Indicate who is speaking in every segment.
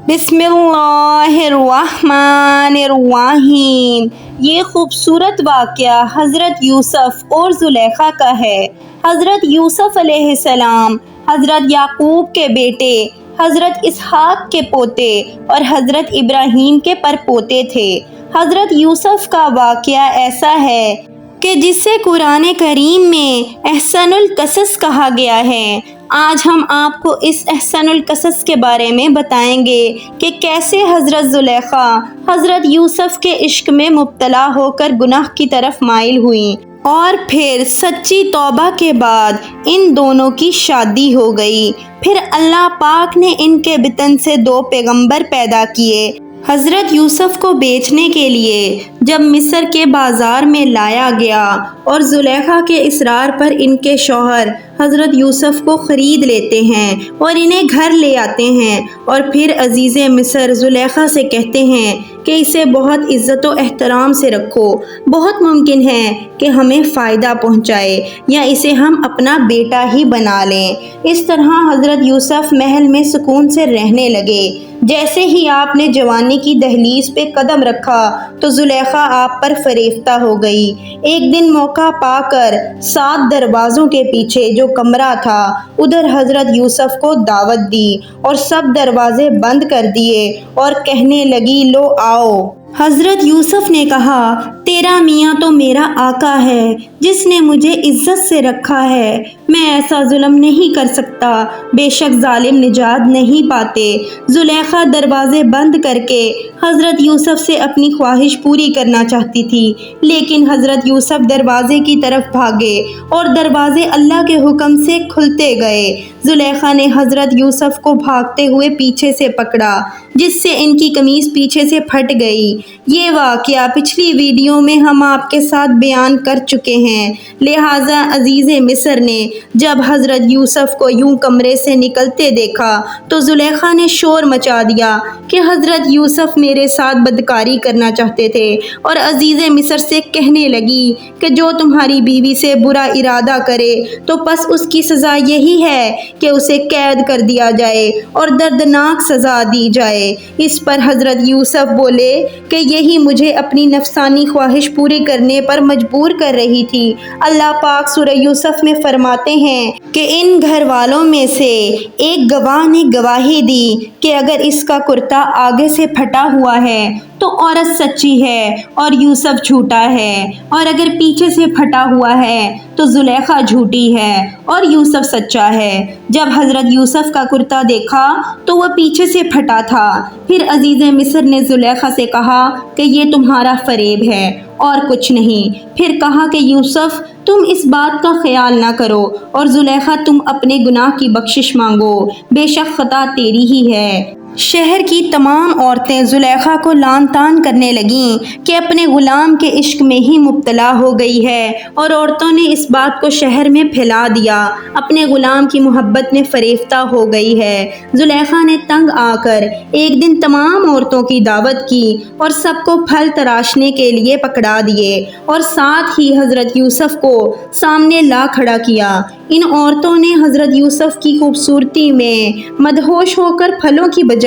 Speaker 1: بسم اللہ الرحمن الرحیم۔ یہ خوبصورت واقعہ حضرت یوسف اور زلیخا کا ہے۔ حضرت یوسف علیہ السلام حضرت یعقوب کے بیٹے، حضرت اسحاق کے پوتے اور حضرت ابراہیم کے پرپوتے تھے۔ حضرت یوسف کا واقعہ ایسا ہے کہ جسے قرآن کریم میں احسن القصص کہا گیا ہے۔ آج ہم آپ کو اس احسن القصص کے بارے میں بتائیں گے کہ کیسے حضرت زلیخا حضرت یوسف کے عشق میں مبتلا ہو کر گناہ کی طرف مائل ہوئیں اور پھر سچی توبہ کے بعد ان دونوں کی شادی ہو گئی۔ پھر اللہ پاک نے ان کے بطن سے 2 پیغمبر پیدا کیے۔ حضرت یوسف کو بیچنے کے لیے جب مصر کے بازار میں لایا گیا اور زلیخا کے اصرار پر ان کے شوہر حضرت یوسف کو خرید لیتے ہیں اور انہیں گھر لے آتے ہیں، اور پھر عزیز مصر زلیخا سے کہتے ہیں کہ اسے بہت عزت و احترام سے رکھو، بہت ممکن ہے کہ ہمیں فائدہ پہنچائے یا اسے ہم اپنا بیٹا ہی بنا لیں۔ اس طرح حضرت یوسف محل میں سکون سے رہنے لگے۔ جیسے ہی آپ نے جوانی کی دہلیز پہ قدم رکھا تو زلیخا آپ پر فریفتہ ہو گئی۔ ایک دن موقع پا کر 7 دروازوں کے پیچھے جو کمرہ تھا ادھر حضرت یوسف کو دعوت دی اور سب دروازے بند کر دیے اور کہنے لگی، لو آؤ۔ حضرت یوسف نے کہا، تیرا میاں تو میرا آقا ہے جس نے مجھے عزت سے رکھا ہے، میں ایسا ظلم نہیں کر سکتا، بے شک ظالم نجات نہیں پاتے۔ زلیخا دروازے بند کر کے حضرت یوسف سے اپنی خواہش پوری کرنا چاہتی تھی، لیکن حضرت یوسف دروازے کی طرف بھاگے اور دروازے اللہ کے حکم سے کھلتے گئے۔ زلیخا نے حضرت یوسف کو بھاگتے ہوئے پیچھے سے پکڑا، جس سے ان کی قمیص پیچھے سے پھٹ گئی۔ یہ واقعہ پچھلی ویڈیو میں ہم آپ کے ساتھ بیان کر چکے ہیں، لہٰذا عزیز مصر نے جب حضرت یوسف کو یوں کمرے سے نکلتے دیکھا تو زلیخا نے شور مچا دیا کہ حضرت یوسف میرے ساتھ بدکاری کرنا چاہتے تھے، اور عزیز مصر سے کہنے لگی کہ جو تمہاری بیوی سے برا ارادہ کرے تو پس اس کی سزا یہی ہے کہ اسے قید کر دیا جائے اور دردناک سزا دی جائے۔ اس پر حضرت یوسف بولے کہ یہی مجھے اپنی نفسانی خواہش پوری کرنے پر مجبور کر رہی تھی۔ اللہ پاک سورہ یوسف میں فرماتے ہیں کہ ان گھر والوں میں سے ایک گواہ نے گواہی دی کہ اگر اس کا کرتا آگے سے پھٹا ہوا ہے تو عورت سچی ہے اور یوسف جھوٹا ہے، اور اگر پیچھے سے پھٹا ہوا ہے تو زلیخا جھوٹی ہے اور یوسف سچا ہے۔ جب حضرت یوسف کا کرتا دیکھا تو وہ پیچھے سے پھٹا تھا۔ پھر عزیز مصر نے زلیخا سے کہا کہ یہ تمہارا فریب ہے اور کچھ نہیں۔ پھر کہا کہ یوسف تم اس بات کا خیال نہ کرو، اور زلیخا تم اپنے گناہ کی بخشش مانگو، بے شک خطا تیری ہی ہے۔ شہر کی تمام عورتیں زلیخا کو لعن طعن کرنے لگیں کہ اپنے غلام کے عشق میں ہی مبتلا ہو گئی ہے، اور عورتوں نے اس بات کو شہر میں پھیلا دیا، اپنے غلام کی محبت میں فریفتہ ہو گئی ہے۔ زلیخا نے تنگ آ کر ایک دن تمام عورتوں کی دعوت کی اور سب کو پھل تراشنے کے لیے پکڑا دیے، اور ساتھ ہی حضرت یوسف کو سامنے لا کھڑا کیا۔ ان عورتوں نے حضرت یوسف کی خوبصورتی میں مدہوش ہو کر پھلوں کی بجائے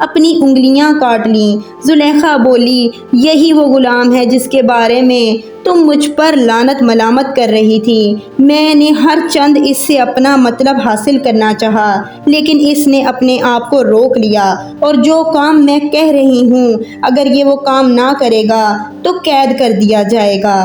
Speaker 1: اپنی انگلیاں کاٹ لیں۔ زلیخا بولی، یہی وہ غلام ہے جس کے بارے میں تم مجھ پر لعنت ملامت کر رہی تھی۔ میں نے ہر چند اس سے اپنا مطلب حاصل کرنا چاہا، لیکن اس نے اپنے آپ کو روک لیا، اور جو کام میں کہہ رہی ہوں اگر یہ وہ کام نہ کرے گا تو قید کر دیا جائے گا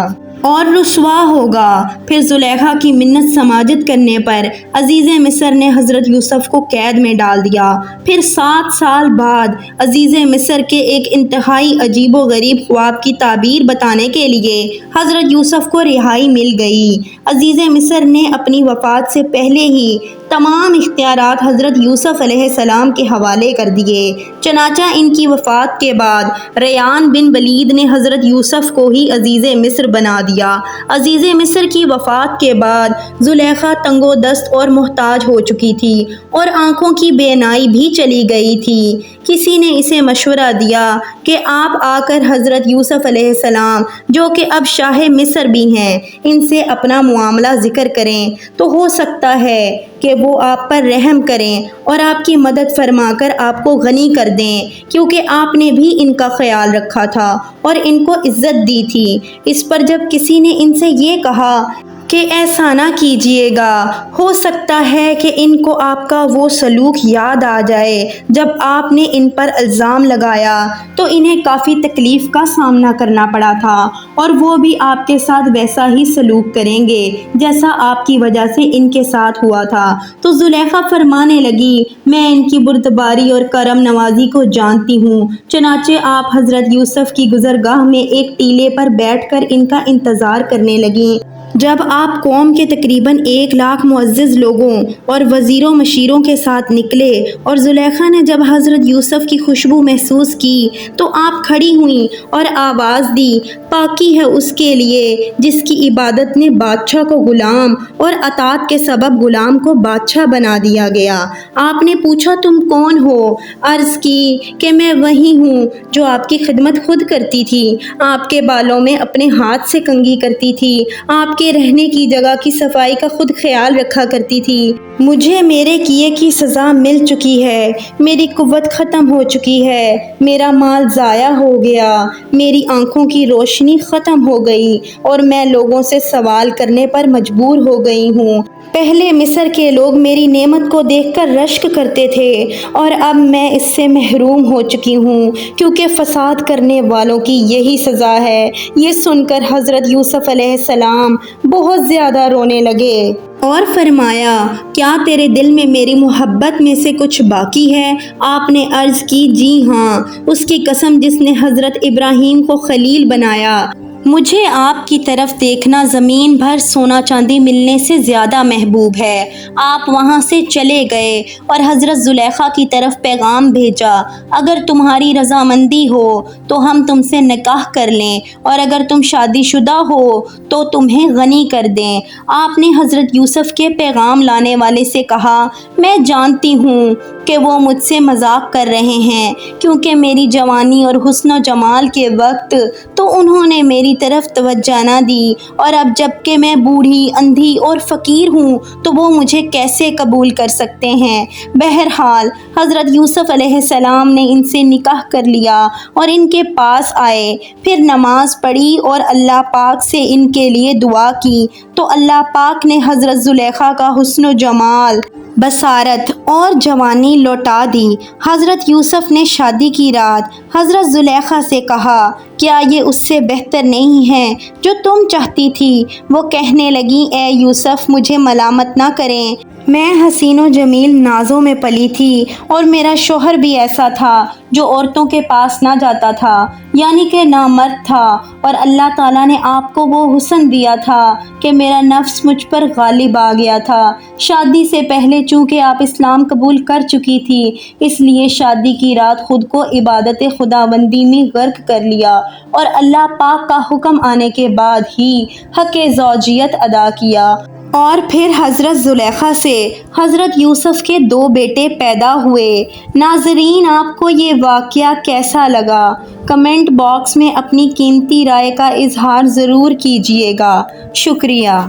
Speaker 1: اور رسوا ہوگا۔ پھر زلیخا کی منت سماجت کرنے پر عزیز مصر نے حضرت یوسف کو قید میں ڈال دیا۔ پھر 7 سال بعد عزیز مصر کے ایک انتہائی عجیب و غریب خواب کی تعبیر بتانے کے لیے حضرت یوسف کو رہائی مل گئی۔ عزیز مصر نے اپنی وفات سے پہلے ہی تمام اختیارات حضرت یوسف علیہ السلام کے حوالے کر دیے، چنانچہ ان کی وفات کے بعد ریان بن ولید نے حضرت یوسف کو ہی عزیز مصر بنا دیا۔ عزیز مصر کی وفات کے بعد زلیخا تنگ و دست اور محتاج ہو چکی تھی، اور آنکھوں کی بینائی بھی چلی گئی تھی۔ کسی نے اسے مشورہ دیا کہ آپ آ کر حضرت یوسف علیہ السلام جو کہ اب شاہ مصر بھی ہیں ان سے اپنا معاملہ ذکر کریں تو ہو سکتا ہے کہ وہ آپ پر رحم کریں اور آپ کی مدد فرما کر آپ کو غنی کر دیں، کیونکہ آپ نے بھی ان کا خیال رکھا تھا اور ان کو عزت دی تھی۔ اس پر جب کسی نے ان سے یہ کہا کہ ایسا نہ کیجیے گا، ہو سکتا ہے کہ ان کو آپ کا وہ سلوک یاد آ جائے جب آپ نے ان پر الزام لگایا، تو انہیں کافی تکلیف کا سامنا کرنا پڑا تھا، اور وہ بھی آپ کے ساتھ ویسا ہی سلوک کریں گے جیسا آپ کی وجہ سے ان کے ساتھ ہوا تھا۔ تو زلیخا فرمانے لگی، میں ان کی بردباری اور کرم نوازی کو جانتی ہوں، چنانچہ آپ حضرت یوسف کی گزرگاہ میں ایک ٹیلے پر بیٹھ کر ان کا انتظار کرنے لگیں۔ جب آپ قوم کے تقریباً 1,00,000 معزز لوگوں اور وزیروں مشیروں کے ساتھ نکلے اور زلیخا نے جب حضرت یوسف کی خوشبو محسوس کی تو آپ کھڑی ہوئیں اور آواز دی، پاکی ہے اس کے لیے جس کی عبادت نے بادشاہ کو غلام اور اطاعت کے سبب غلام کو بادشاہ بنا دیا گیا۔ آپ نے پوچھا، تم کون ہو؟ عرض کی کہ میں وہی ہوں جو آپ کی خدمت خود کرتی تھی، آپ کے بالوں میں اپنے ہاتھ سے کنگھی کرتی تھی، آپ کے رہنے کی جگہ کی صفائی کا خود خیال رکھا کرتی تھی۔ مجھے میرے کیے کی سزا مل چکی ہے، میری قوت ختم ہو چکی ہے، میرا مال ضائع ہو گیا، میری آنکھوں کی روشنی ختم ہو گئی اور میں لوگوں سے سوال کرنے پر مجبور ہو گئی ہوں۔ پہلے مصر کے لوگ میری نعمت کو دیکھ کر رشک کرتے تھے اور اب میں اس سے محروم ہو چکی ہوں، کیونکہ فساد کرنے والوں کی یہی سزا ہے۔ یہ سن کر حضرت یوسف علیہ السلام بہت زیادہ رونے لگے اور فرمایا، کیا تیرے دل میں میری محبت میں سے کچھ باقی ہے؟ آپ نے عرض کی، جی ہاں، اس کی قسم جس نے حضرت ابراہیم کو خلیل بنایا، مجھے آپ کی طرف دیکھنا زمین بھر سونا چاندی ملنے سے زیادہ محبوب ہے۔ آپ وہاں سے چلے گئے اور حضرت زلیخا کی طرف پیغام بھیجا، اگر تمہاری رضامندی ہو تو ہم تم سے نکاح کر لیں، اور اگر تم شادی شدہ ہو تو تمہیں غنی کر دیں۔ آپ نے حضرت یوسف کے پیغام لانے والے سے کہا، میں جانتی ہوں کہ وہ مجھ سے مذاق کر رہے ہیں، کیونکہ میری جوانی اور حسن و جمال کے وقت تو انہوں نے میری طرف توجہ نہ دی، اور اب جب کہ میں بوڑھی، اندھی اور فقیر ہوں تو وہ مجھے کیسے قبول کر سکتے ہیں؟ بہرحال حضرت یوسف علیہ السلام نے ان سے نکاح کر لیا اور ان کے پاس آئے، پھر نماز پڑھی اور اللہ پاک سے ان کے لیے دعا کی، تو اللہ پاک نے حضرت زلیخا کا حسن و جمال، بصارت اور جوانی لوٹا دی۔ حضرت یوسف نے شادی کی رات حضرت زلیخا سے کہا، کیا یہ اس سے بہتر نہیں ہے جو تم چاہتی تھی؟ وہ کہنے لگی، اے یوسف، مجھے ملامت نہ کریں، میں حسین و جمیل نازوں میں پلی تھی اور میرا شوہر بھی ایسا تھا جو عورتوں کے پاس نہ جاتا تھا، یعنی کہ نامرد تھا، اور اللہ تعالیٰ نے آپ کو وہ حسن دیا تھا کہ میرا نفس مجھ پر غالب آ گیا تھا۔ شادی سے پہلے چونکہ آپ اسلام قبول کر چکی تھی، اس لیے شادی کی رات خود کو عبادت خداوندی میں غرق کر لیا اور اللہ پاک کا حکم آنے کے بعد ہی حق زوجیت ادا کیا۔ اور پھر حضرت زلیخا سے حضرت یوسف کے 2 بیٹے پیدا ہوئے۔ ناظرین، آپ کو یہ واقعہ کیسا لگا؟ کمنٹ باکس میں اپنی قیمتی رائے کا اظہار ضرور کیجیے گا۔ شکریہ۔